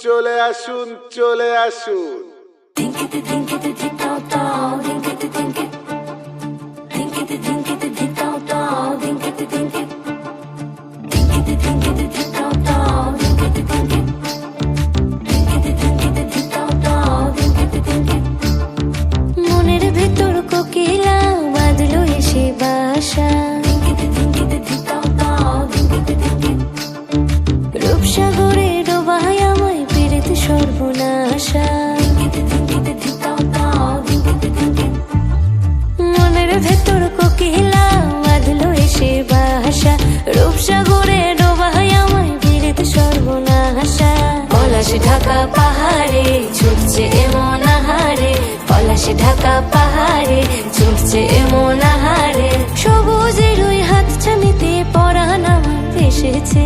চলে আসুন, চলে আসুন। মনের ভেতর কোকিলা বাঁধলো এসে বাসা, রূপসাগরে ডোবায় আমায় পেরেতে সর্বনাশা। মনের ভেতর কোকিলা বাঁধলো এসে বাসা, রূপসাগরে ডোবায় আমায় পেরেতে সর্বনাশা। পলাশ ঢাকা পাহাড়ে ছুটছে এমন আহারে, পলাশ ঢাকা পাহাড়ে ছুটছে এমন আহারে। সবুজের ওই হাত ছানিতে পরাণ আমার ভেসেছে,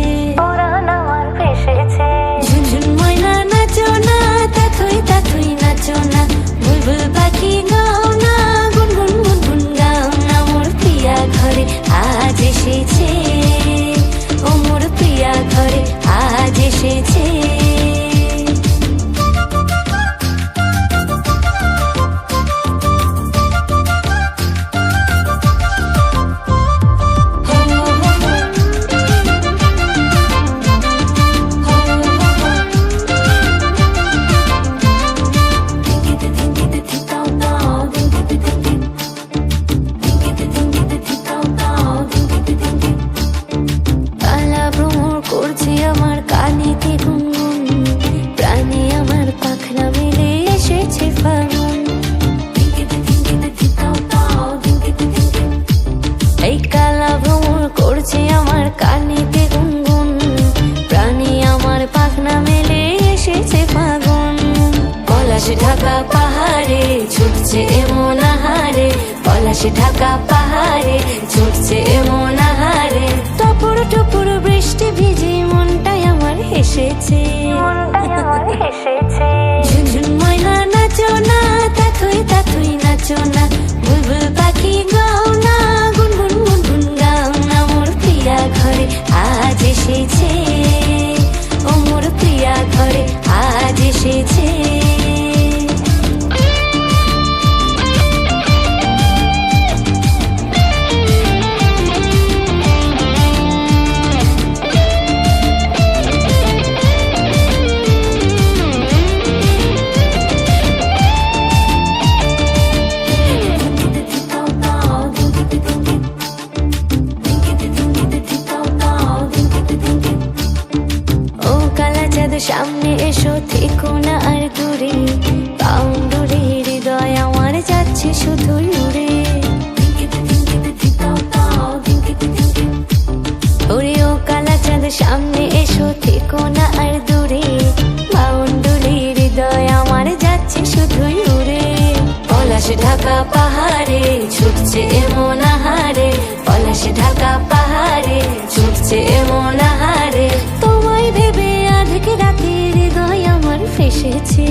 ঝুনঝুন ময়না নাচো না, তাথই তাথই নাচো না, বুলবুল পাখি গাও না, গুনগুন গুনগুন গাও না। মোর প্রিয়া ঘরে আজ এসেছে, ও মোর প্রিয়া ঘরে আজ এসেছে। কালা ভ্রমর করছে আমার কানেতে গুনগুন, প্রাণে আমার পাখনা মেলে এসেছে ফাগুন। এই কালা ভ্রমর করছে আমার কানেতে গুনগুন, প্রাণে আমার পাখনা মেলে এসেছে ফাগুন। পলাশ ঢাকা পাহাড়ে ছুটছে এমন আহারে, পলাশ ঢাকা পাহাড়ে ছুটছে এমন আহারে। টপুর টপুর বৃষ্টি ভিজে মনটাই আমার হেসেছে, ঝুনঝুন ময়না নাচো না, তাথই তাথই নাচো না, বুলবুল পাখি গাও না, গুনগুন গুনগুন গাও না। মোর প্রিয়া ঘরে আজ এসেছে, ও মোর প্রিয়া ঘরে আজ এসেছে। ও কালা চাঁদ সামনে এসো, থেকো না আর দূরে, পাউন্ডুরে হৃদয় আমার যাচ্ছে শুধুই উড়ে। ওরে ও কালা চাঁদ সামনে এসো, থেকো না আর দূরে, পাউন্ডুরে হৃদয় আমার যাচ্ছে শুধুই উড়ে। পলাশ ঢাকা পাহাড়ে ছুটছে এমন আহারে, পলাশ ঢাকা পাহাড়ে ছুটছে এমন আহারে। তোমায় ভেবে আধেক রাতে হৃদয় আমার ফেসেছে,